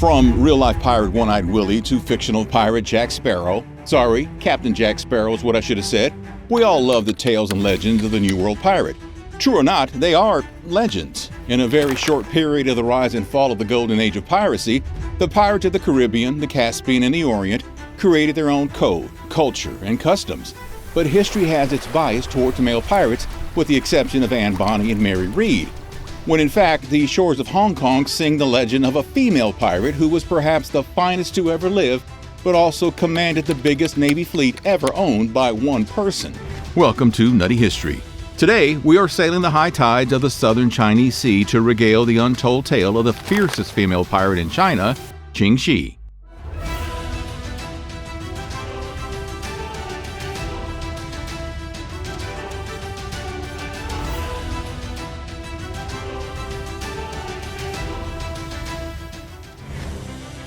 From real-life pirate One-Eyed Willie to fictional pirate Jack Sparrow, sorry, Captain Jack Sparrow is what I should have said, we all love the tales and legends of the New World pirate. True or not, they are legends. In a very short period of the rise and fall of the golden age of piracy, the pirates of the Caribbean, the Caspian, and the Orient created their own code, culture, and customs. But history has its bias towards male pirates, with the exception of Anne Bonny and Mary Read, when in fact the shores of Hong Kong sing the legend of a female pirate who was perhaps the finest to ever live, but also commanded the biggest Navy fleet ever owned by one person. Welcome to Nutty History. Today, we are sailing the high tides of the southern Chinese Sea to regale the untold tale of the fiercest female pirate in China, Qing Shi.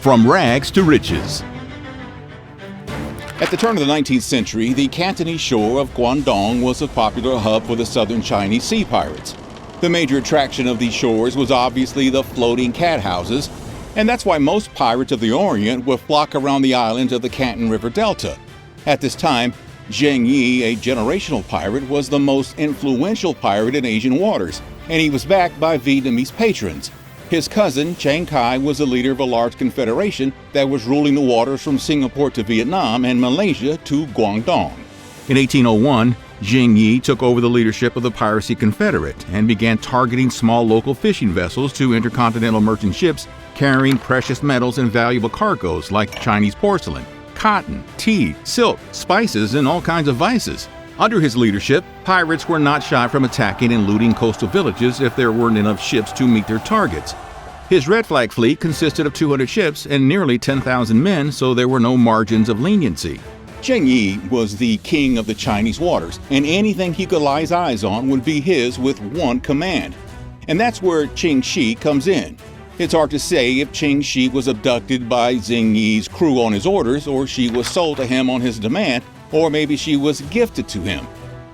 From rags to riches. At the turn of the 19th century, the Cantonese shore of Guangdong was a popular hub for the southern Chinese sea pirates. The major attraction of these shores was obviously the floating cat houses, and that's why most pirates of the Orient would flock around the islands of the Canton River Delta. At this time, Zheng Yi, a generational pirate, was the most influential pirate in Asian waters, and he was backed by Vietnamese patrons. His cousin, Chiang Kai, was the leader of a large confederation that was ruling the waters from Singapore to Vietnam and Malaysia to Guangdong. In 1801, Zheng Yi took over the leadership of the Piracy Confederate and began targeting small local fishing vessels to intercontinental merchant ships carrying precious metals and valuable cargoes like Chinese porcelain, cotton, tea, silk, spices, and all kinds of vices. Under his leadership, pirates were not shy from attacking and looting coastal villages if there weren't enough ships to meet their targets. His Red Flag fleet consisted of 200 ships and nearly 10,000 men, so there were no margins of leniency. Zheng Yi was the king of the Chinese waters, and anything he could lay his eyes on would be his with one command. And that's where Qing Shi comes in. It's hard to say if Qing Shi was abducted by Zheng Yi's crew on his orders, or she was sold to him on his demand, or maybe she was gifted to him.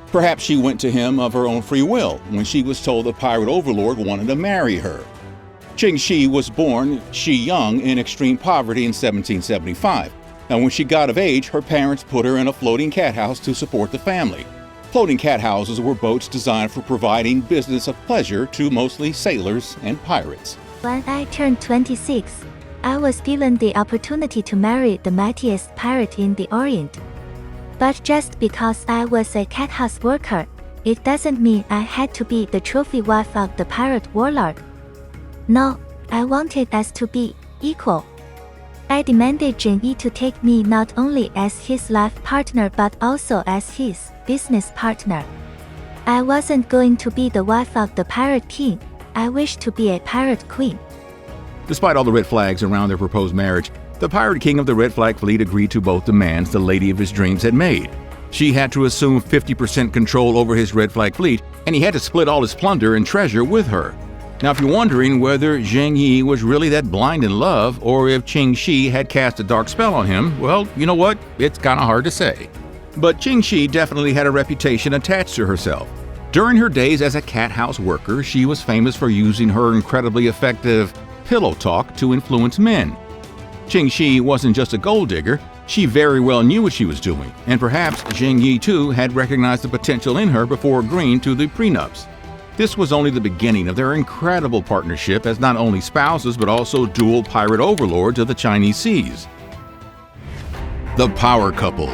Perhaps she went to him of her own free will when she was told the pirate overlord wanted to marry her. Qing Shi was born Shi Young in extreme poverty in 1775. And when she got of age, her parents put her in a floating cat house to support the family. Floating cat houses were boats designed for providing business of pleasure to mostly sailors and pirates. When I turned 26, I was given the opportunity to marry the mightiest pirate in the Orient. But just because I was a cat house worker, it doesn't mean I had to be the trophy wife of the pirate warlord. No, I wanted us to be equal. I demanded Zheng Yi to take me not only as his life partner but also as his business partner. I wasn't going to be the wife of the pirate king. I wished to be a pirate queen. Despite all the red flags around their proposed marriage, the pirate king of the Red Flag fleet agreed to both demands the lady of his dreams had made. She had to assume 50% control over his Red Flag fleet, and he had to split all his plunder and treasure with her. Now, if you're wondering whether Zheng Yi was really that blind in love, or if Qing Shi had cast a dark spell on him, well, you know what? It's kind of hard to say. But Qing Shi definitely had a reputation attached to herself. During her days as a cat house worker, she was famous for using her incredibly effective pillow talk to influence men. Qing Shi wasn't just a gold digger, she very well knew what she was doing, and perhaps Zheng Yi too had recognized the potential in her before agreeing to the prenups. This was only the beginning of their incredible partnership as not only spouses but also dual pirate overlords of the Chinese seas. The Power Couple.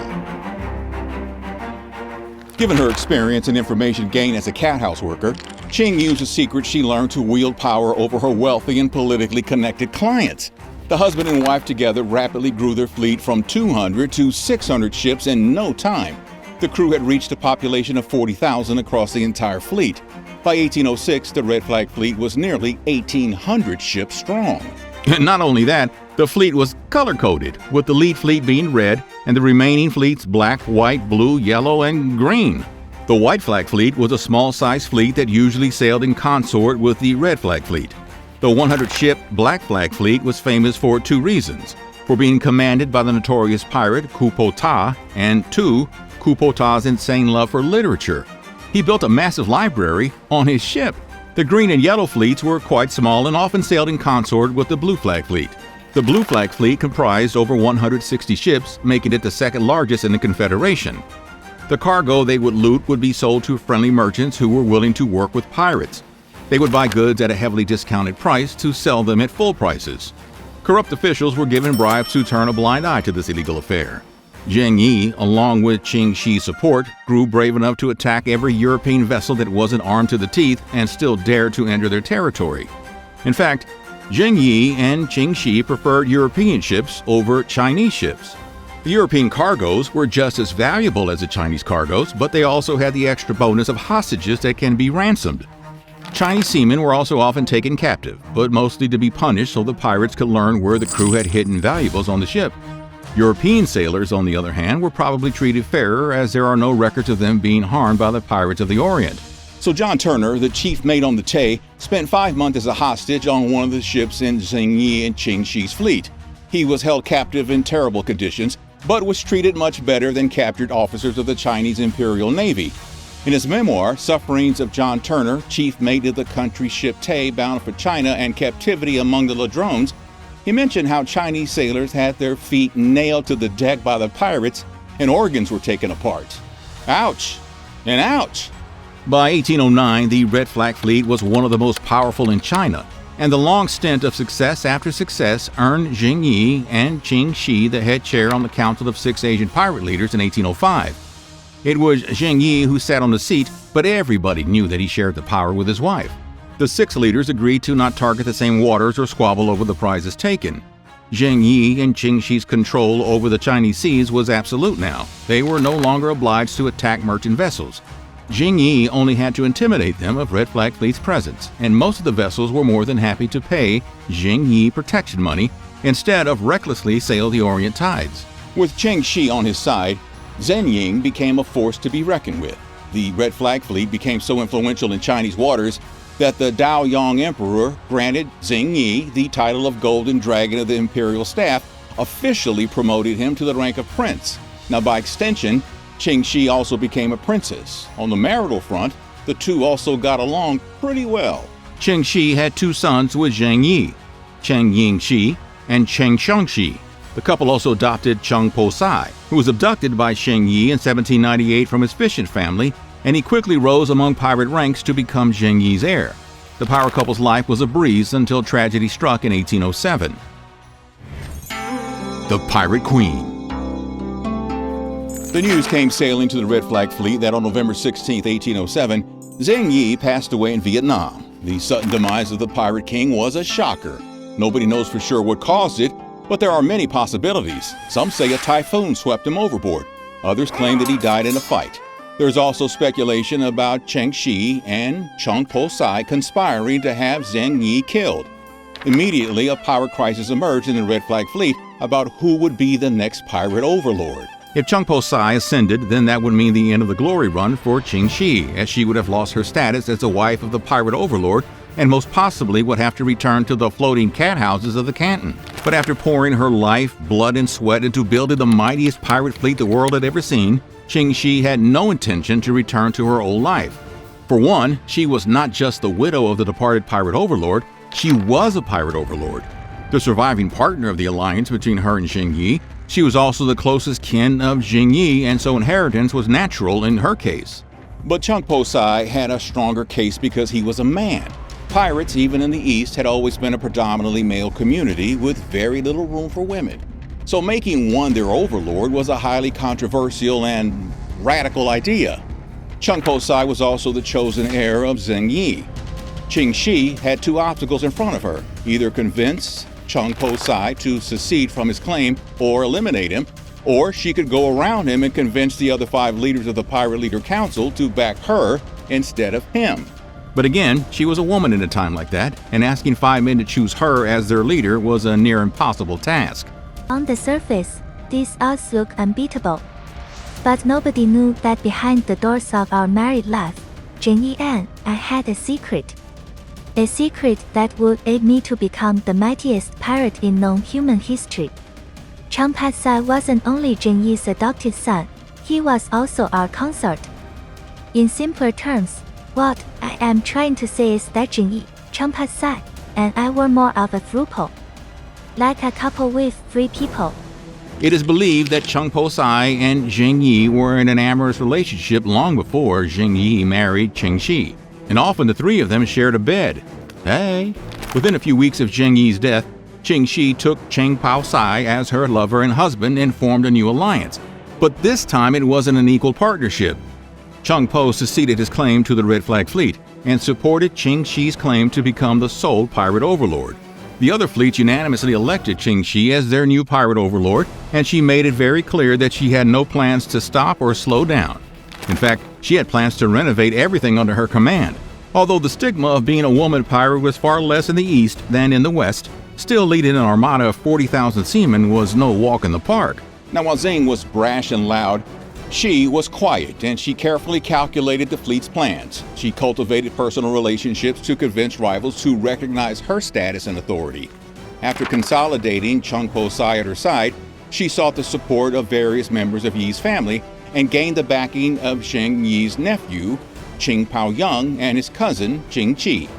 Given her experience and information gained as a cat house worker, Qing used a secret she learned to wield power over her wealthy and politically connected clients. The husband and wife together rapidly grew their fleet from 200 to 600 ships in no time. The crew had reached a population of 40,000 across the entire fleet. By 1806, the Red Flag fleet was nearly 1,800 ships strong. And not only that, the fleet was color-coded, with the lead fleet being red and the remaining fleets black, white, blue, yellow, and green. The White Flag fleet was a small-sized fleet that usually sailed in consort with the Red Flag fleet. The 100-ship Black Flag fleet was famous for two reasons: for being commanded by the notorious pirate Ku Po Ta, and two, Ku Po Ta's insane love for literature. He built a massive library on his ship. The green and yellow fleets were quite small and often sailed in consort with the Blue Flag fleet. The Blue Flag Fleet comprised over 160 ships, making it the second largest in the Confederation. The cargo they would loot would be sold to friendly merchants who were willing to work with pirates. They would buy goods at a heavily discounted price to sell them at full prices. Corrupt officials were given bribes to turn a blind eye to this illegal affair. Zheng Yi, along with Qin Shi's support, grew brave enough to attack every European vessel that wasn't armed to the teeth and still dared to enter their territory. In fact, Zheng Yi and Qin Shi preferred European ships over Chinese ships. The European cargoes were just as valuable as the Chinese cargoes, but they also had the extra bonus of hostages that can be ransomed. Chinese seamen were also often taken captive, but mostly to be punished so the pirates could learn where the crew had hidden valuables on the ship. European sailors, on the other hand, were probably treated fairer as there are no records of them being harmed by the pirates of the Orient. So John Turner, the chief mate on the Tay, spent 5 months as a hostage on one of the ships in Zheng Yi and Qin Shi's fleet. He was held captive in terrible conditions, but was treated much better than captured officers of the Chinese Imperial Navy. In his memoir, Sufferings of John Turner, chief mate of the country ship Tay bound for China and captivity among the Ladrones, he mentioned how Chinese sailors had their feet nailed to the deck by the pirates and organs were taken apart. Ouch and ouch! By 1809, the Red Flag Fleet was one of the most powerful in China, and the long stint of success after success earned Zheng Yi and Qin Shi the head chair on the Council of Six Asian Pirate Leaders in 1805. It was Zheng Yi who sat on the seat, but everybody knew that he shared the power with his wife. The 6 leaders agreed to not target the same waters or squabble over the prizes taken. Zheng Yi and Qin Shi's control over the Chinese seas was absolute now. They were no longer obliged to attack merchant vessels. Zheng Yi only had to intimidate them of Red Flag Fleet's presence, and most of the vessels were more than happy to pay Zheng Yi protection money instead of recklessly sail the Orient tides. With Qin Shi on his side, Zheng Yi became a force to be reckoned with. The Red Flag Fleet became so influential in Chinese waters that the Daoyang Emperor granted Zheng Yi the title of Golden Dragon of the Imperial Staff, officially promoted him to the rank of prince. Now, by extension, Qin Shi also became a princess. On the marital front, the two also got along pretty well. Qin Shi had 2 sons with Zheng Yi, Cheng Ying-shi and Cheng Shang-shi. The couple also adopted Cheng Po-sai, who was abducted by Zheng Yi in 1798 from his fishing family, and he quickly rose among pirate ranks to become Zheng Yi's heir. The power couple's life was a breeze until tragedy struck in 1807. The Pirate Queen. The news came sailing to the Red Flag Fleet that on November 16, 1807, Zheng Yi passed away in Vietnam. The sudden demise of the Pirate King was a shocker. Nobody knows for sure what caused it, but there are many possibilities. Some say a typhoon swept him overboard. Others claim that he died in a fight. There's also speculation about Cheng Shi and Cheng Po-sai conspiring to have Zheng Yi killed. Immediately, a power crisis emerged in the Red Flag Fleet about who would be the next pirate overlord. If Cheng Po-sai ascended, then that would mean the end of the glory run for Qin Shi, as she would have lost her status as the wife of the pirate overlord and most possibly would have to return to the floating cat houses of the Canton. But after pouring her life, blood, and sweat into building the mightiest pirate fleet the world had ever seen, Qin Shi had no intention to return to her old life. For one, she was not just the widow of the departed pirate overlord, she was a pirate overlord. The surviving partner of the alliance between her and Zheng Yi, she was also the closest kin of Zheng Yi, and so inheritance was natural in her case. But Cheng Po-sai had a stronger case because he was a man. Pirates, even in the East, had always been a predominantly male community with very little room for women. So making one their overlord was a highly controversial and radical idea. Cheng Po-sai was also the chosen heir of Zheng Yi. Qin Shi had 2 obstacles in front of her: either convince Cheng Po-sai to secede from his claim or eliminate him, or she could go around him and convince the other 5 leaders of the Pirate Leader Council to back her instead of him. But again, she was a woman in a time like that, and asking 5 men to choose her as their leader was a near impossible task. On the surface, these odds look unbeatable. But nobody knew that behind the doors of our married life, Zheng Yi and I had a secret. A secret that would aid me to become the mightiest pirate in known human history. Cheng Po-sai wasn't only Zheng Yi's adopted son, he was also our consort. In simpler terms, what I am trying to say is that Zheng Yi, Cheng Po-sai, and I were more of a throuple. like a couple with 3 people. It is believed that Cheng Po-sai and Jing Yi were in an amorous relationship long before Jing Yi married Qing Shi, and often the 3 of them shared a bed. Hey! Within a few weeks of Jing Yi's death, Qing Shi took Cheng Po-sai as her lover and husband and formed a new alliance. But this time it wasn't an equal partnership. Cheng Po seceded his claim to the Red Flag Fleet and supported Qing Shi's claim to become the sole pirate overlord. The other fleets unanimously elected Qing Shi as their new pirate overlord, and she made it very clear that she had no plans to stop or slow down. In fact, she had plans to renovate everything under her command. Although the stigma of being a woman pirate was far less in the East than in the West, still leading an armada of 40,000 seamen was no walk in the park. Now, while Xing was brash and loud, she was quiet, and she carefully calculated the fleet's plans. She cultivated personal relationships to convince rivals to recognize her status and authority. After consolidating Cheng Po-sai at her side, she sought the support of various members of Yi's family and gained the backing of Zheng Yi's nephew, Qing Pao-yung, and his cousin, Qing Qi.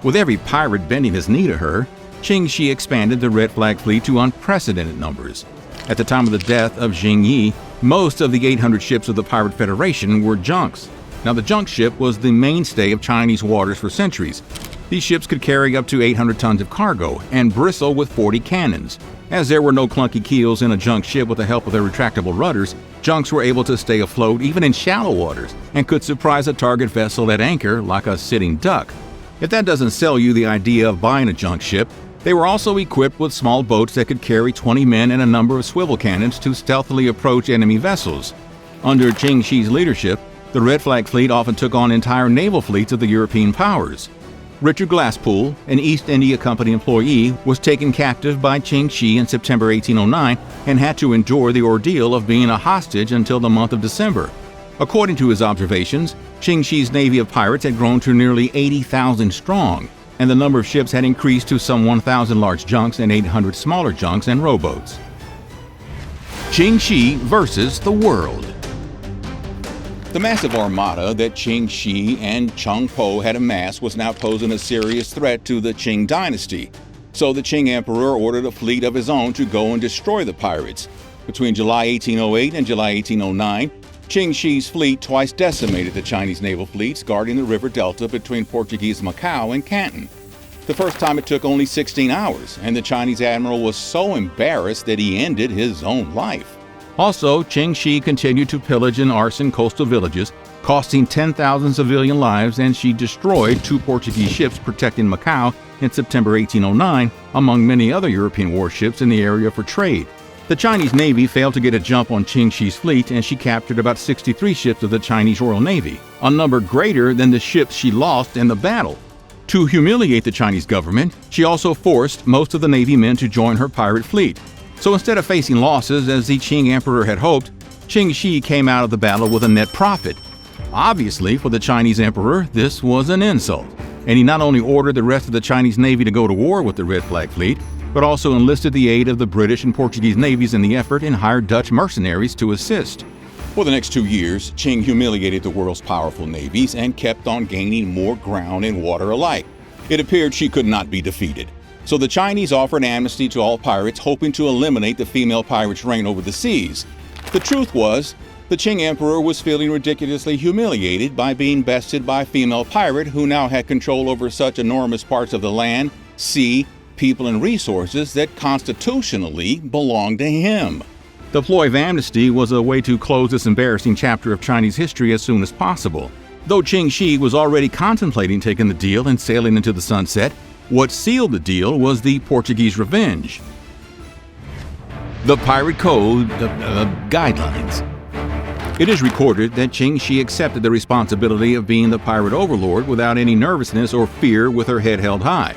With every pirate bending his knee to her, Qing Shi expanded the Red Flag Fleet to unprecedented numbers. At the time of the death of Jing Yi, most of the 800 ships of the Pirate Federation were junks. Now, the junk ship was the mainstay of Chinese waters for centuries. These ships could carry up to 800 tons of cargo and bristle with 40 cannons. As there were no clunky keels in a junk ship with the help of their retractable rudders, junks were able to stay afloat even in shallow waters and could surprise a target vessel at anchor like a sitting duck. If that doesn't sell you the idea of buying a junk ship, they were also equipped with small boats that could carry 20 men and a number of swivel cannons to stealthily approach enemy vessels. Under Qing Shi's leadership, the Red Flag Fleet often took on entire naval fleets of the European powers. Richard Glasspool, an East India Company employee, was taken captive by Qing Shi in September 1809 and had to endure the ordeal of being a hostage until the month of December. According to his observations, Qing Shi's navy of pirates had grown to nearly 80,000 strong, and the number of ships had increased to some 1,000 large junks and 800 smaller junks and rowboats. Qing Shi versus the world. The massive armada that Qing Shi and Cheng Po had amassed was now posing a serious threat to the Qing dynasty. So the Qing emperor ordered a fleet of his own to go and destroy the pirates. Between July 1808 and July 1809, Qing Shi's fleet twice decimated the Chinese naval fleets guarding the river delta between Portuguese Macau and Canton. The first time it took only 16 hours, and the Chinese admiral was so embarrassed that he ended his own life. Also, Qing Shi continued to pillage and arson coastal villages, costing 10,000 civilian lives, and she destroyed 2 Portuguese ships protecting Macau in September 1809, among many other European warships in the area for trade. The Chinese Navy failed to get a jump on Qing Shi's fleet, and she captured about 63 ships of the Chinese Royal Navy, a number greater than the ships she lost in the battle. To humiliate the Chinese government, she also forced most of the Navy men to join her pirate fleet. So instead of facing losses as the Qing emperor had hoped, Qing Shi came out of the battle with a net profit. Obviously, for the Chinese emperor, this was an insult, and he not only ordered the rest of the Chinese Navy to go to war with the Red Flag Fleet, but also enlisted the aid of the British and Portuguese navies in the effort and hired Dutch mercenaries to assist. For the next 2 years, Qing humiliated the world's powerful navies and kept on gaining more ground and water alike. It appeared she could not be defeated. So the Chinese offered amnesty to all pirates, hoping to eliminate the female pirates' reign over the seas. The truth was, the Qing emperor was feeling ridiculously humiliated by being bested by a female pirate who now had control over such enormous parts of the land, sea, people, and resources that constitutionally belonged to him. The ploy of amnesty was a way to close this embarrassing chapter of Chinese history as soon as possible. Though Qing Shi was already contemplating taking the deal and sailing into the sunset, what sealed the deal was the Portuguese revenge. The Pirate Code Guidelines. It is recorded that Qing Shi accepted the responsibility of being the pirate overlord without any nervousness or fear, with her head held high.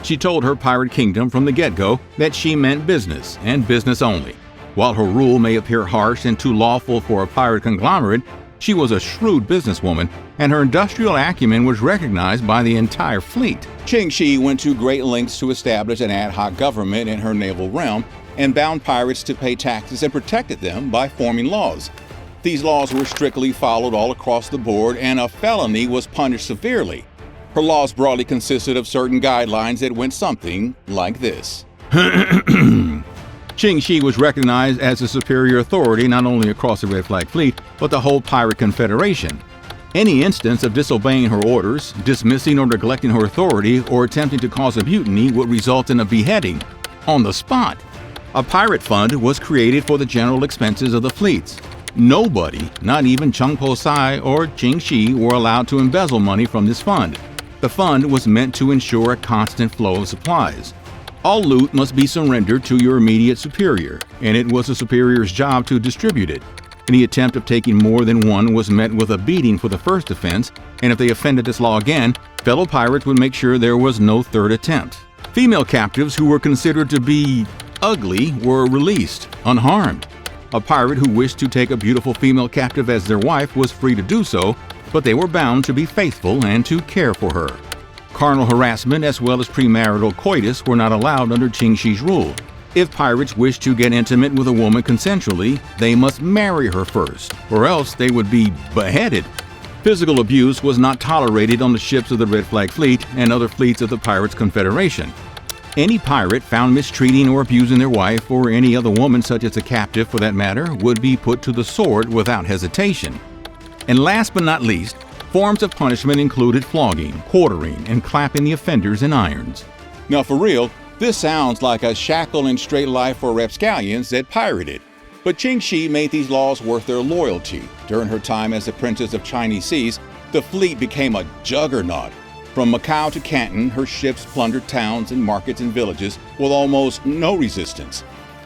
She told her pirate kingdom from the get-go that she meant business, and business only. While her rule may appear harsh and too lawful for a pirate conglomerate, she was a shrewd businesswoman, and her industrial acumen was recognized by the entire fleet. Qing Shi went to great lengths to establish an ad hoc government in her naval realm and bound pirates to pay taxes and protected them by forming laws. These laws were strictly followed all across the board, and a felony was punished severely. Her laws broadly consisted of certain guidelines that went something like this. Qing Shi was recognized as a superior authority not only across the Red Flag Fleet, but the whole pirate confederation. Any instance of disobeying her orders, dismissing or neglecting her authority, or attempting to cause a mutiny would result in a beheading on the spot. A pirate fund was created for the general expenses of the fleets. Nobody, not even Cheng Po Sai or Qing Shi, were allowed to embezzle money from this fund. The fund was meant to ensure a constant flow of supplies. All loot must be surrendered to your immediate superior, and it was the superior's job to distribute it. Any attempt of taking more than one was met with a beating for the first offense, and if they offended this law again, fellow pirates would make sure there was no third attempt. Female captives who were considered to be ugly were released, unharmed. A pirate who wished to take a beautiful female captive as their wife was free to do so, but they were bound to be faithful and to care for her. Carnal harassment as well as premarital coitus were not allowed under Qing Shi's rule. If pirates wished to get intimate with a woman consensually, they must marry her first, or else they would be beheaded. Physical abuse was not tolerated on the ships of the Red Flag Fleet and other fleets of the Pirates Confederation. Any pirate found mistreating or abusing their wife, or any other woman such as a captive for that matter, would be put to the sword without hesitation. And last but not least, forms of punishment included flogging, quartering, and clapping the offenders in irons. Now for real, this sounds like a shackle and straight life for rapscallions that pirated. But Qing Shi made these laws worth their loyalty. During her time as the Princess of Chinese Seas, the fleet became a juggernaut. From Macau to Canton, her ships plundered towns and markets and villages with almost no resistance.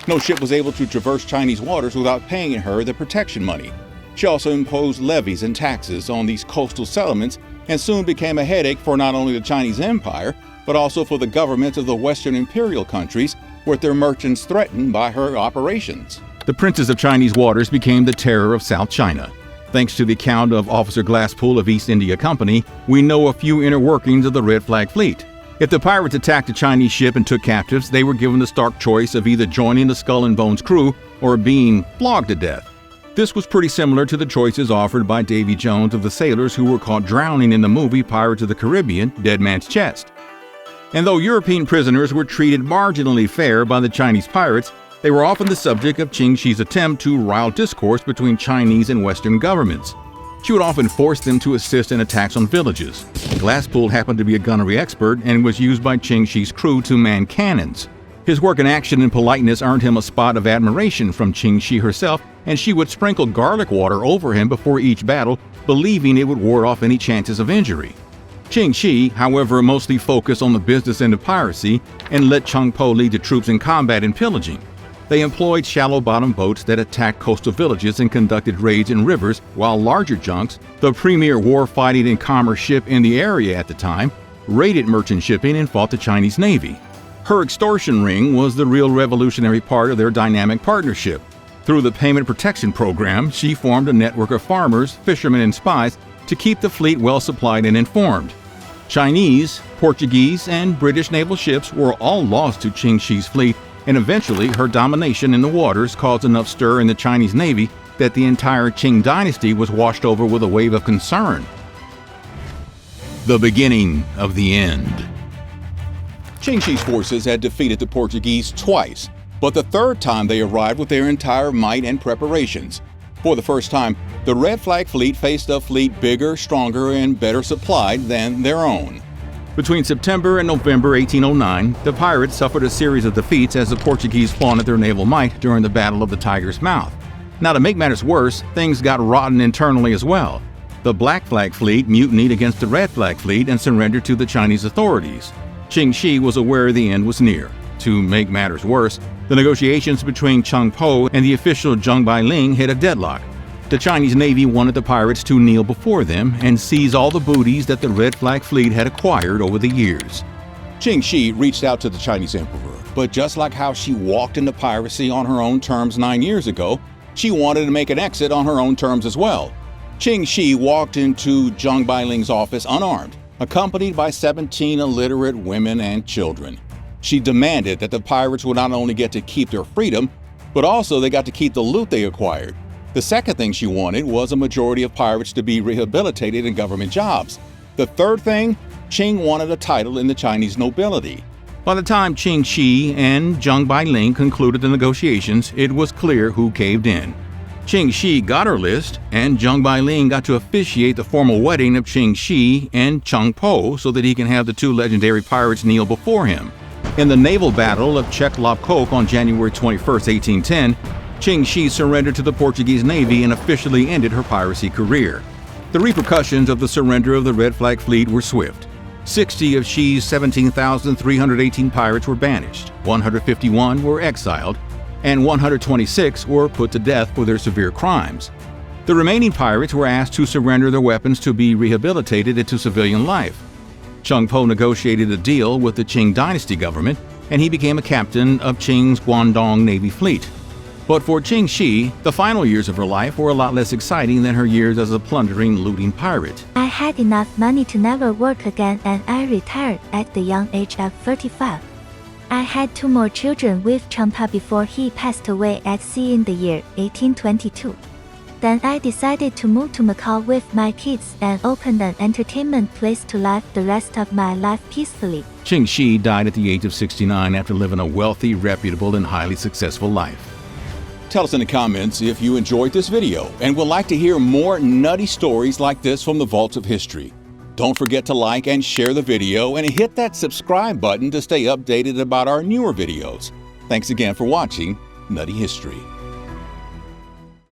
No ship was able to traverse Chinese waters without paying her the protection money. She also imposed levies and taxes on these coastal settlements and soon became a headache for not only the Chinese Empire, but also for the governments of the Western imperial countries, with their merchants threatened by her operations. The Princess of Chinese Waters became the terror of South China. Thanks to the account of Officer Glasspool of East India Company, we know a few inner workings of the Red Flag Fleet. If the pirates attacked a Chinese ship and took captives, they were given the stark choice of either joining the Skull and Bones crew or being flogged to death. This was pretty similar to the choices offered by Davy Jones of the sailors who were caught drowning in the movie Pirates of the Caribbean, Dead Man's Chest. And though European prisoners were treated marginally fair by the Chinese pirates, they were often the subject of Qing Shi's attempt to rile discourse between Chinese and Western governments. She would often force them to assist in attacks on villages. Glasspool happened to be a gunnery expert and was used by Qing Shi's crew to man cannons. His work in action and politeness earned him a spot of admiration from Qing Shi herself, and she would sprinkle garlic water over him before each battle, believing it would ward off any chances of injury. Qing Shi, however, mostly focused on the business end of piracy and let Cheng Po lead the troops in combat and pillaging. They employed shallow-bottom boats that attacked coastal villages and conducted raids in rivers, while larger junks, the premier war-fighting and commerce ship in the area at the time, raided merchant shipping and fought the Chinese Navy. Her extortion ring was the real revolutionary part of their dynamic partnership. Through the Payment Protection Program, she formed a network of farmers, fishermen, and spies to keep the fleet well supplied and informed. Chinese, Portuguese, and British naval ships were all lost to Qing Shi's fleet, and eventually her domination in the waters caused enough stir in the Chinese Navy that the entire Qing dynasty was washed over with a wave of concern. The beginning of the end. Qing Shi's forces had defeated the Portuguese twice, but the third time they arrived with their entire might and preparations. For the first time, the Red Flag Fleet faced a fleet bigger, stronger, and better supplied than their own. Between September and November 1809, the pirates suffered a series of defeats as the Portuguese flaunted their naval might during the Battle of the Tiger's Mouth. Now, to make matters worse, things got rotten internally as well. The Black Flag Fleet mutinied against the Red Flag Fleet and surrendered to the Chinese authorities. Qing Shi was aware the end was near. To make matters worse, the negotiations between Cheng Po and the official Zheng Bailing hit a deadlock. The Chinese Navy wanted the pirates to kneel before them and seize all the booties that the Red Flag Fleet had acquired over the years. Qing Shi reached out to the Chinese emperor, but just like how she walked into piracy on her own terms 9 years ago, she wanted to make an exit on her own terms as well. Qing Shi walked into Zheng Bailing's office unarmed, accompanied by 17 illiterate women and children. She demanded that the pirates would not only get to keep their freedom, but also they got to keep the loot they acquired. The second thing she wanted was a majority of pirates to be rehabilitated in government jobs. The third thing, Qing wanted a title in the Chinese nobility. By the time Qing Shi and Zheng Bailing concluded the negotiations, it was clear who caved in. Qing Shi got her list, and Zheng Bailing got to officiate the formal wedding of Qing Shi and Cheng Po so that he can have the two legendary pirates kneel before him. In the naval battle of Chek-Lop-Kok on January 21, 1810, Qing Shi surrendered to the Portuguese Navy and officially ended her piracy career. The repercussions of the surrender of the Red Flag Fleet were swift. 60 of Shi's 17,318 pirates were banished, 151 were exiled, and 126 were put to death for their severe crimes. The remaining pirates were asked to surrender their weapons to be rehabilitated into civilian life. Cheng Po negotiated a deal with the Qing dynasty government, and he became a captain of Qing's Guangdong Navy fleet. But for Qing Shi, the final years of her life were a lot less exciting than her years as a plundering, looting pirate. I had enough money to never work again, and I retired at the young age of 35. I had 2 more children with Cheng Po before he passed away at sea in the year 1822. Then I decided to move to Macau with my kids and open an entertainment place to live the rest of my life peacefully. Qing Shi died at the age of 69 after living a wealthy, reputable, and highly successful life. Tell us in the comments if you enjoyed this video and would like to hear more nutty stories like this from the vaults of history. Don't forget to like and share the video and hit that subscribe button to stay updated about our newer videos. Thanks again for watching Nutty History.